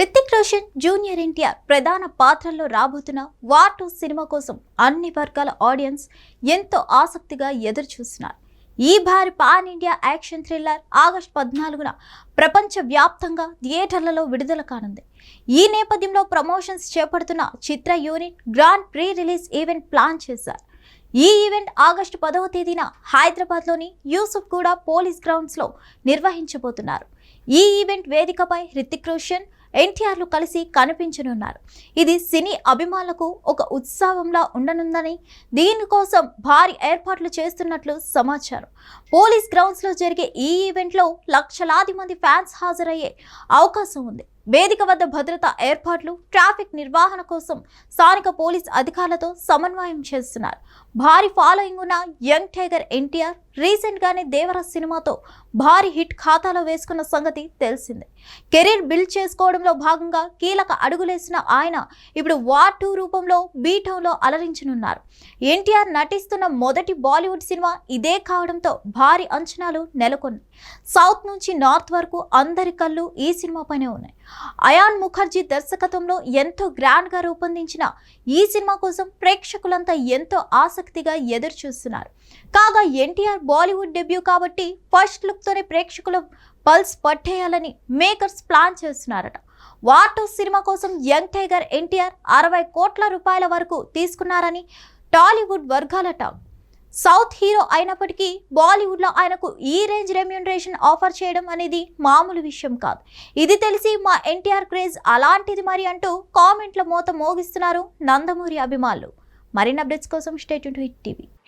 Hrithik Roshan, junior NTR ప్రధాన పాత్రల్లో రాబోతున్న వార్ 2 సినిమా కోసం అన్ని వర్గాల ఆడియన్స్ ఎంతో ఆసక్తిగా ఎదురుచూస్తున్నారు. ఈ భారీ pan India action thriller August 14న ప్రపంచ వ్యాప్తంగా థియేటర్లలో విడుదల కానుంది. ఈ నేపథ్యంలో ప్రమోషన్స్ చేపడుతున్న చిత్ర unit grand pre release event plan చేశారు. ఈ ఈవెంట్ ఆగస్టు 10వ తేదీన హైదరాబాద్లోని యూసుఫ్గూడ పోలీస్ గ్రౌండ్స్లో నిర్వహించబోతున్నారు. ఈ ఈవెంట్ వేదికపై రితిక్ రోషన్, ఎన్టీఆర్లు కలిసి కనిపించనున్నారు. ఇది సినీ అభిమానులకు ఒక ఉత్సవంలా ఉండనుందని, దీనికోసం భారీ ఏర్పాట్లు చేస్తున్నట్లు సమాచారం. పోలీస్ గ్రౌండ్స్లో జరిగే ఈ ఈవెంట్లో లక్షలాది మంది ఫ్యాన్స్ హాజరయ్యే అవకాశం ఉంది. వేదిక వద్ద భద్రతా ఏర్పాట్లు, ట్రాఫిక్ నిర్వహణ కోసం స్థానిక పోలీస్ అధికారులతో సమన్వయం చేస్తున్నారు. భారీ ఫాలోయింగ్ ఉన్న యంగ్ టైగర్ ఎన్టీఆర్ రీసెంట్ గానే దేవరా సినిమాతో భారీ హిట్ ఖాతాలో వేసుకున్న సంగతి తెలిసిందే. కెరీర్ బిల్డ్ చేసుకోవడంలో భాగంగా కీలక అడుగులేసిన ఆయన ఇప్పుడు వార్ 2 రూపంలో బీటౌన్లో అలరించనున్నారు. ఎన్టీఆర్ నటిస్తున్న మొదటి బాలీవుడ్ సినిమా ఇదే కావడంతో భారీ అంచనాలు నెలకొన్నాయి. సౌత్ నుంచి నార్త్ వరకు అందరి కళ్ళు ఈ సినిమాపైనే ఉన్నాయి. అయాన్ ముఖర్జీ దర్శకత్వంలో ఎంతో గ్రాండ్ గా రూపొందించిన ఈ సినిమా కోసం ప్రేక్షకులంతా ఎంతో ఆసక్తిగా ఎదురు చూస్తున్నారు. కాగా ఎన్టీఆర్ బాలీవుడ్ డెబ్యూ కాబట్టి ఫస్ట్ లుక్ తోనే ప్రేక్షకుల పల్స్ పట్టేయాలని మేకర్స్ ప్లాన్ చేస్తున్నారట. వార్ 2 సినిమా కోసం యంగ్ టైగర్ ఎన్టీఆర్ 60 కోట్ల రూపాయల వరకు తీసుకున్నారని టాలీవుడ్ వర్గాలట. సౌత్ హీరో అయినప్పటికీ బాలీవుడ్లో ఆయనకు ఈ రేంజ్ రెమ్యూనరేషన్ ఆఫర్ చేయడం అనేది మామూలు విషయం కాదు. ఇది తెలిసి మా ఎన్టీఆర్ క్రేజ్ అలాంటిది మరి అంటూ కామెంట్ల మోత మోగిస్తున్నారు నందమూరి అభిమానులు. మరిన్ని అప్డేట్స్ కోసం stay tune to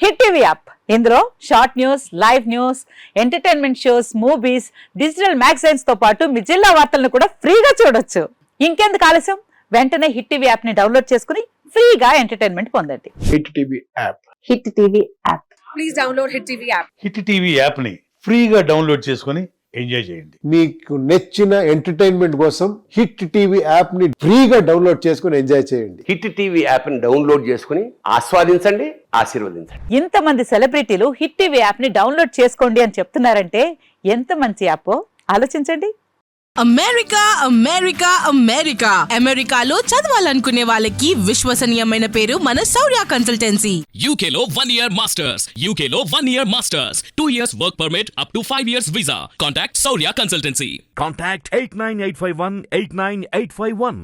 hit TV app. ఇందులో short news, live news, entertainment shows, movies, digital magazines తో పాటు మీ జిల్లా వార్తలను కూడా ఫ్రీగా చూడొచ్చు. ఇంకెందుకు ఆలస్యం, వెంటనే హిట్ టీవీ యాప్ ని డౌన్లోడ్ చేసుకుని ఫ్రీగా ఎంటర్టైన్మెంట్ పొందండి. Hit TV app. Hit TV app. Please download hit TV app. Hit TV app ని ఫ్రీగా డౌన్లోడ్ చేసుకొని ఎంజాయ్ చేయండి. మీకు నచ్చిన ఎంటర్టైన్మెంట్ కోసం హిట్ టీవీ యాప్ ని ఫ్రీగా డౌన్లోడ్ చేసుకొని ఎంజాయ్ చేయండి. హిట్ టీవీ యాప్ ని డౌన్లోడ్ చేసుకుని ఆస్వాదించండి, ఆశీర్వదించండి. ఇంతమంది సెలబ్రిటీలు హిట్ టీవీ యాప్ ని డౌన్లోడ్ చేసుకోండి అని చెప్తున్నారంటే ఎంత మంచి యాప్ ఆలోచించండి. అమెరికా అమెరికా అమెరికా అమెరికాలో చదవాలనుకునే వాళ్ళకి విశ్వసనీయమైన పేరు మన శౌర్య కన్సల్టెన్సీ. UK లో 1 year masters. UK లో 1 year masters. 2 years work permit up to 5 years visa. Contact Saurya Consultancy. Contact 89851 89851.